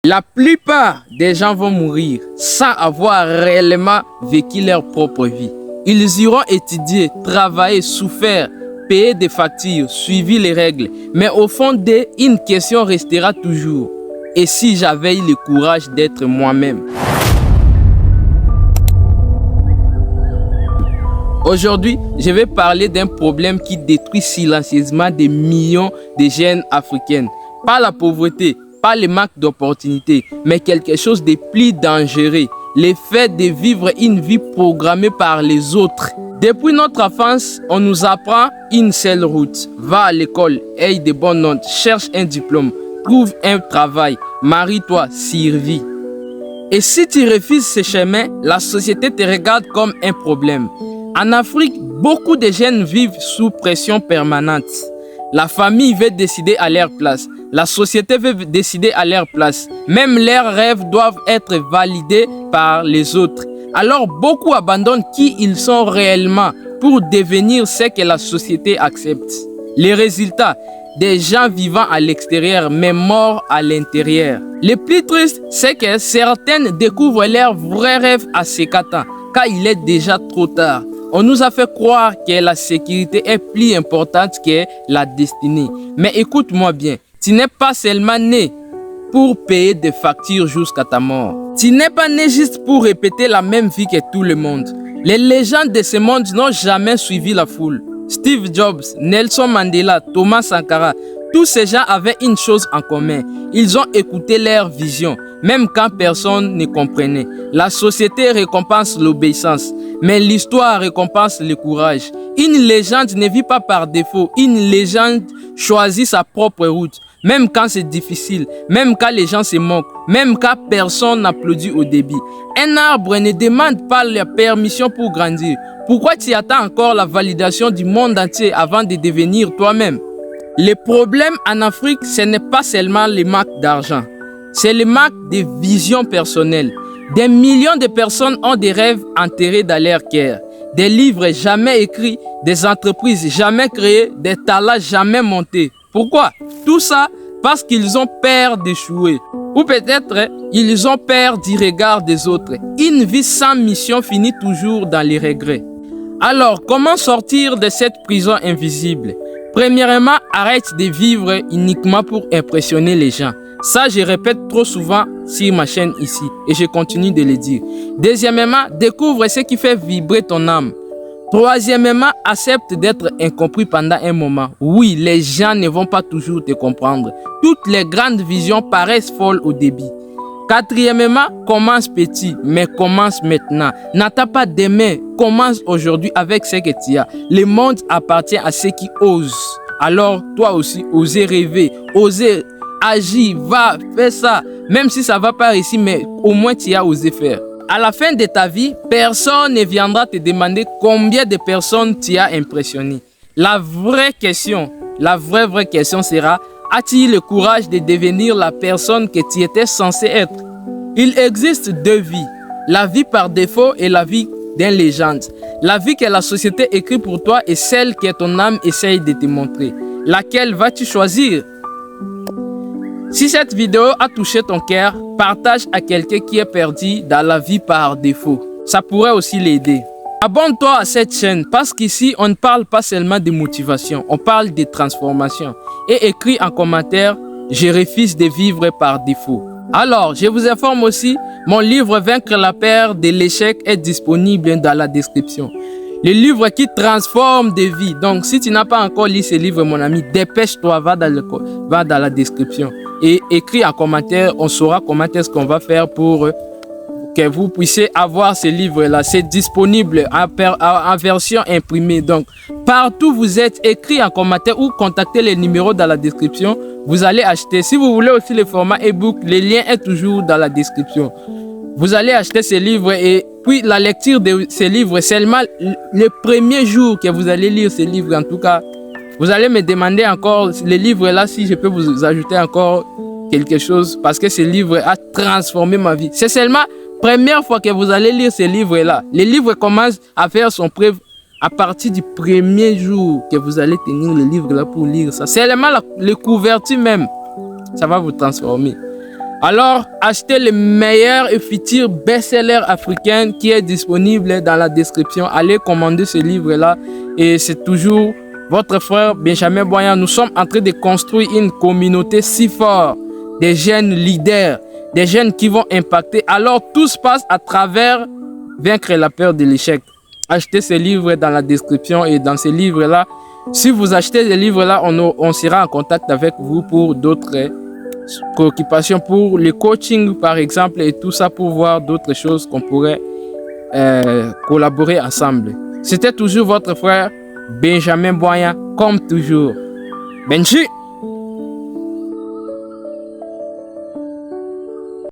La plupart des gens vont mourir sans avoir réellement vécu leur propre vie. Ils iront étudier, travailler, souffrir, payer des factures, suivre les règles. Mais au fond d'eux, une question restera toujours. Et si j'avais eu le courage d'être moi-même? Aujourd'hui, je vais parler d'un problème qui détruit silencieusement des millions de jeunes africaines. Pas la pauvreté, pas le manque d'opportunités, mais quelque chose de plus dangereux, le fait de vivre une vie programmée par les autres. Depuis notre enfance, on nous apprend une seule route. Va à l'école, aie de bonnes notes, cherche un diplôme, trouve un travail, marie-toi, survis. Et si tu refuses ce chemin, la société te regarde comme un problème. En Afrique, beaucoup de jeunes vivent sous pression permanente. La famille veut décider à leur place. La société veut décider à leur place. Même leurs rêves doivent être validés par les autres. Alors beaucoup abandonnent qui ils sont réellement pour devenir ce que la société accepte. Les résultats, des gens vivant à l'extérieur mais morts à l'intérieur. Le plus triste, c'est que certaines découvrent leurs vrais rêves à 50 ans, car il est déjà trop tard. On nous a fait croire que la sécurité est plus importante que la destinée. Mais écoute-moi bien, tu n'es pas seulement né pour payer des factures jusqu'à ta mort. Tu n'es pas né juste pour répéter la même vie que tout le monde. Les légendes de ce monde n'ont jamais suivi la foule. Steve Jobs, Nelson Mandela, Thomas Sankara, tous ces gens avaient une chose en commun. Ils ont écouté leur vision, même quand personne ne comprenait. La société récompense l'obéissance, mais l'histoire récompense le courage. Une légende ne vit pas par défaut. Une légende choisit sa propre route, même quand c'est difficile, même quand les gens se moquent, même quand personne n'applaudit au début. Un arbre ne demande pas la permission pour grandir. Pourquoi tu attends encore la validation du monde entier avant de devenir toi-même? Le problème en Afrique, ce n'est pas seulement le manque d'argent, c'est le manque de vision personnelle. Des millions de personnes ont des rêves enterrés dans leur cœur, des livres jamais écrits, des entreprises jamais créées, des talents jamais montés. Pourquoi? Tout ça parce qu'ils ont peur d'échouer. Ou peut-être ils ont peur du regard des autres. Une vie sans mission finit toujours dans les regrets. Alors, comment sortir de cette prison invisible? Premièrement, arrête de vivre uniquement pour impressionner les gens. Ça, je répète trop souvent sur ma chaîne ici et je continue de le dire. Deuxièmement, découvre ce qui fait vibrer ton âme. Troisièmement, accepte d'être incompris pendant un moment. Oui, les gens ne vont pas toujours te comprendre. Toutes les grandes visions paraissent folles au début. Quatrièmement, commence petit, mais commence maintenant. N'attends pas demain, commence aujourd'hui avec ce que tu as. Le monde appartient à ceux qui osent. Alors, toi aussi, osez rêver, osez agir, va, fais ça. Même si ça ne va pas réussir, mais au moins tu as osé faire. À la fin de ta vie, personne ne viendra te demander combien de personnes tu as impressionné. La vraie question sera: as-tu le courage de devenir la personne que tu étais censé être? Il existe deux vies, la vie par défaut et la vie d'une légende. La vie que la société écrit pour toi est celle que ton âme essaye de te montrer. Laquelle vas-tu choisir? Si cette vidéo a touché ton cœur, partage à quelqu'un qui est perdu dans la vie par défaut. Ça pourrait aussi l'aider. Abonne-toi à cette chaîne parce qu'ici, on ne parle pas seulement de motivation, on parle de transformation. Et écris en commentaire: je refuse de vivre par défaut. Alors, je vous informe aussi, mon livre Vaincre la peur de l'échec est disponible dans la description. Le livre qui transforme des vies. Donc, si tu n'as pas encore lu ce livre, mon ami, dépêche-toi, va dans la description. Et écris en commentaire, on saura comment est-ce qu'on va faire pour que vous puissiez avoir ce livre-là. C'est disponible en version imprimée. Donc, partout vous êtes, écrit en commentaire ou contactez les numéros dans la description. Vous allez acheter. Si vous voulez aussi le format e-book, le lien est toujours dans la description. Vous allez acheter ce livre et puis la lecture de ce livre, seulement le premier jour que vous allez lire ce livre, en tout cas, vous allez me demander encore le livre là si je peux vous ajouter encore quelque chose parce que ce livre a transformé ma vie. C'est seulement la première fois que vous allez lire ce livre là. Le livre commence à faire son preuve à partir du premier jour que vous allez tenir le livre là pour lire ça. Seulement la couverture même, ça va vous transformer. Alors, achetez le meilleur et futur best-seller africain qui est disponible dans la description. Allez commander ce livre-là. Et c'est toujours votre frère Benjamin Boyan. Nous sommes en train de construire une communauté si forte, des jeunes leaders, des jeunes qui vont impacter. Alors, tout se passe à travers vaincre la peur de l'échec. Achetez ce livre dans la description et dans ce livre-là. Si vous achetez ce livre-là, on sera en contact avec vous pour d'autres préoccupations, pour le coaching par exemple et tout ça, pour voir d'autres choses qu'on pourrait collaborer ensemble. C'était toujours votre frère Benjamin Boyan, comme toujours. Benji!